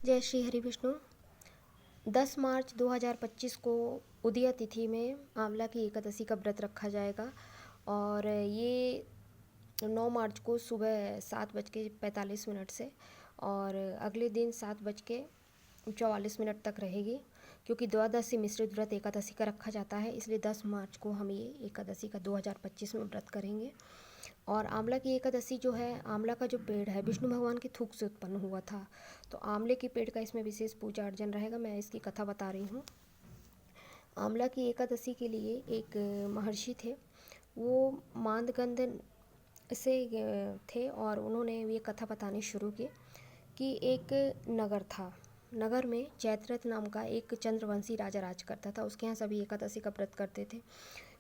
जय श्री हरि विष्णु। 10 मार्च 2025 को उदया तिथि में आंवला की एकादशी का व्रत रखा जाएगा और ये 9 मार्च को सुबह 7:45 से और अगले दिन 7:44 तक रहेगी। क्योंकि द्वादशी मिश्रित व्रत एकादशी का रखा जाता है, इसलिए 10 मार्च को हम ये एकादशी का 2025 में व्रत करेंगे। और आंवला की एकादशी जो है, आंवला का जो पेड़ है विष्णु भगवान की थूक से उत्पन्न हुआ था, तो आंवले के पेड़ का इसमें विशेष पूजा अर्चन रहेगा। मैं इसकी कथा बता रही हूँ। आंवला की एकादशी के लिए एक महर्षि थे, वो मांदगंध से थे और उन्होंने ये कथा बतानी शुरू की कि एक नगर था। नगर में चैत्ररथ नाम का एक चंद्रवंशी राजा राज करता था। उसके यहाँ सभी एकादशी का व्रत करते थे।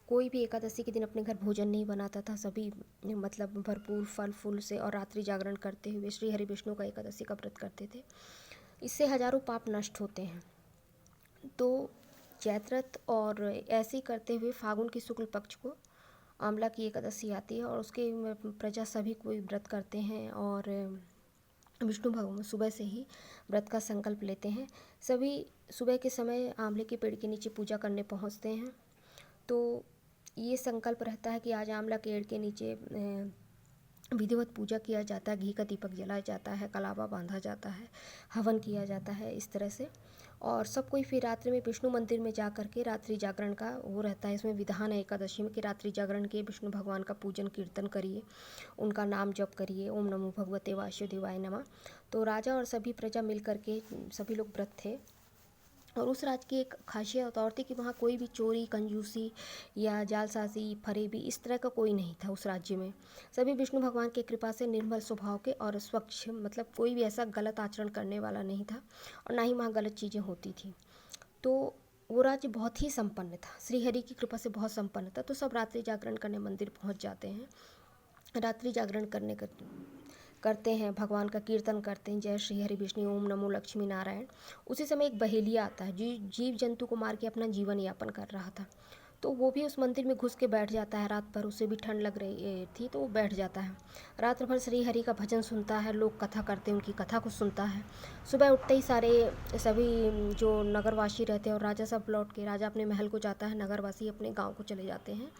कोई भी एकादशी के दिन अपने घर भोजन नहीं बनाता था। सभी मतलब भरपूर फल फूल से और रात्रि जागरण करते हुए श्री हरि विष्णु का एकादशी का व्रत करते थे। इससे हजारों पाप नष्ट होते हैं। तो चैत्ररथ और ऐसे ही करते हुए फागुन की शुक्ल पक्ष को आंवला की एकादशी आती है और उसके प्रजा सभी कोई व्रत करते हैं और विष्णु भगवान सुबह से ही व्रत का संकल्प लेते हैं। सभी सुबह के समय आंवले के पेड़ के नीचे पूजा करने पहुंचते हैं। तो ये संकल्प रहता है कि आज आंवला के पेड़ के नीचे विधिवत पूजा किया जाता है, घी का दीपक जलाया जाता है, कलावा बांधा जाता है, हवन किया जाता है, इस तरह से। और सब कोई फिर रात्रि में विष्णु मंदिर में जा कर के रात्रि जागरण का वो रहता है। इसमें विधान है एकादशी में कि रात्रि जागरण के विष्णु भगवान का पूजन कीर्तन करिए, उनका नाम जप करिए, ओम नमो भगवते वासुदेवाय नमः। तो राजा और सभी प्रजा मिल कर के सभी लोग व्रत थे। और उस राज्य की एक खासियत और थी कि वहाँ कोई भी चोरी कंजूसी या जालसाजी फरेबी इस तरह का कोई नहीं था। उस राज्य में सभी विष्णु भगवान की कृपा से निर्मल स्वभाव के और स्वच्छ, मतलब कोई भी ऐसा गलत आचरण करने वाला नहीं था और ना ही वहाँ गलत चीज़ें होती थी। तो वो राज्य बहुत ही संपन्न था, श्रीहरि की कृपा से बहुत संपन्न था। तो सब रात्रि जागरण करने मंदिर पहुँच जाते हैं, रात्रि जागरण करते हैं, भगवान का कीर्तन करते हैं, जय श्री हरि विष्णु, ओम नमो लक्ष्मी नारायण। उसी समय एक बहेलिया आता है जो जीव जंतु को मार के अपना जीवन यापन कर रहा था। तो वो भी उस मंदिर में घुस के बैठ जाता है। रात भर उसे भी ठंड लग रही थी तो वो बैठ जाता है। रात भर श्री हरि का भजन सुनता है, लोग कथा करते हैं, उनकी कथा को सुनता है। सुबह उठते ही सभी जो नगरवासी रहते हैं और राजा सब लौट के, राजा अपने महल को जाता है, नगरवासी अपने गाँव को चले जाते हैं,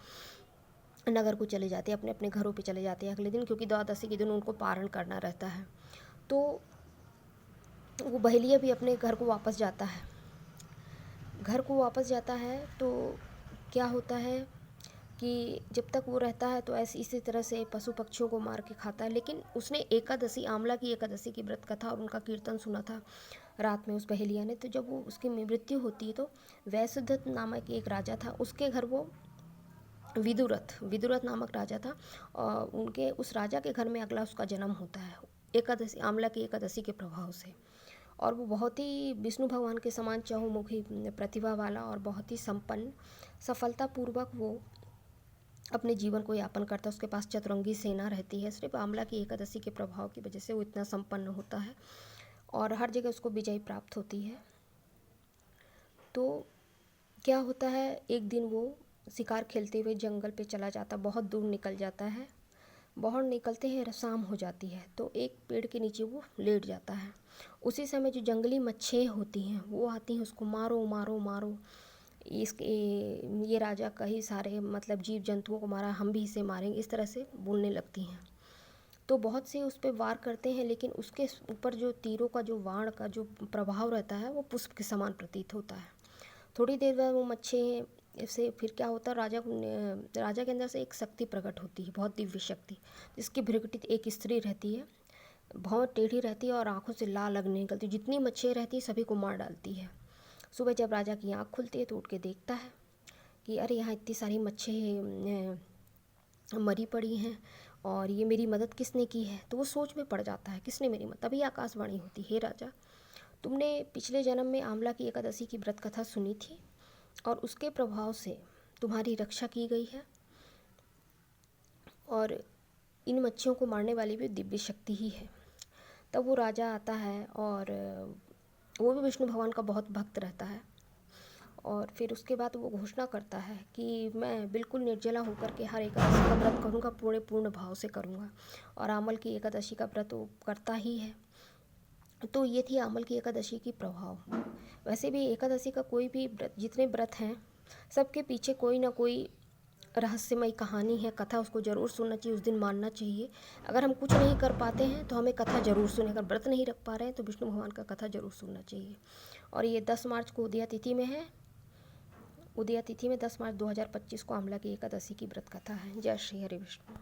नगर को चले जाते हैं, अपने अपने घरों पे चले जाते हैं अगले दिन, क्योंकि द्वादशी के दिन उनको पारण करना रहता है। तो वो बहेलिया भी अपने घर को वापस जाता है। घर को वापस जाता है तो क्या होता है कि जब तक वो रहता है तो ऐसे इसी तरह से पशु पक्षियों को मार के खाता है। लेकिन उसने एकादशी, आंवला की एकादशी की व्रत कथा और उनका कीर्तन सुना था रात में उस बहेलिया ने। तो जब वो उसकी मृत्यु होती है तो वैश्यदत्त नामक एक राजा था, उसके घर वो विदुरथ नामक राजा था और उनके उस राजा के घर में अगला उसका जन्म होता है एकादशी, आंवला की एकादशी के प्रभाव से। और वो बहुत ही विष्णु भगवान के समान चहुमुखी प्रतिभा वाला और बहुत ही संपन्न, सफलतापूर्वक वो अपने जीवन को यापन करता है। उसके पास चतुरंगी सेना रहती है। सिर्फ आंवला की एकादशी के प्रभाव की वजह से वो इतना संपन्न होता है और हर जगह उसको विजय प्राप्त होती है। तो क्या होता है, एक दिन वो शिकार खेलते हुए जंगल पे चला जाता, बहुत दूर निकल जाता है। बहुत निकलते हैं शाम हो जाती है तो एक पेड़ के नीचे वो लेट जाता है। उसी समय जो जंगली मच्छियाँ होती हैं वो आती हैं, उसको मारो मारो मारो, इसके ये राजा कई सारे मतलब जीव जंतुओं को मारा, हम भी इसे मारेंगे, इस तरह से बोलने लगती हैं। तो बहुत से उस पर वार करते हैं, लेकिन उसके ऊपर जो तीरों का जो वाण का जो प्रभाव रहता है वो पुष्प के समान प्रतीत होता है। थोड़ी देर बाद वो मच्छी से फिर क्या होता है, राजा के अंदर से एक शक्ति प्रकट होती है, बहुत दिव्य शक्ति, जिसकी भ्रिकुटी एक स्त्री रहती है, बहुत टेढ़ी रहती है और आंखों से लाल अग्नि निकलती है। जितनी मच्छियाँ रहती है सभी को मार डालती है। सुबह जब राजा की आँख खुलती है तो उठ के देखता है कि अरे यहाँ इतनी सारी मच्छियाँ मरी पड़ी हैं और ये मेरी मदद किसने की है। तो वो सोच में पड़ जाता है, किसने मेरी मदद। तभी आकाशवाणी होती, हे राजा, तुमने पिछले जन्म में आंवला की एकादशी की व्रत कथा सुनी थी और उसके प्रभाव से तुम्हारी रक्षा की गई है और इन मच्छियों को मारने वाली भी दिव्य शक्ति ही है। तब वो राजा आता है और वो भी विष्णु भगवान का बहुत भक्त रहता है और फिर उसके बाद वो घोषणा करता है कि मैं बिल्कुल निर्जला होकर के हर एकादशी का व्रत करूँगा, पूर्ण भाव से करूँगा। और आंवल की एकादशी का व्रत वो करता ही है तो ये थी आमल की एकादशी की प्रभाव। वैसे भी एकादशी का कोई भी व्रत, जितने व्रत हैं सबके पीछे कोई ना कोई रहस्यमयी कहानी है, कथा, उसको ज़रूर सुनना चाहिए, उस दिन मानना चाहिए। अगर हम कुछ नहीं कर पाते हैं तो हमें कथा ज़रूर सुने, अगर व्रत नहीं रख पा रहे हैं तो विष्णु भगवान का कथा ज़रूर सुनना चाहिए। और ये 10 मार्च को उदया तिथि में है। उदया तिथि में 10 मार्च 2025 को आमला की एकादशी की व्रत कथा है। जय श्री हरि विष्णु।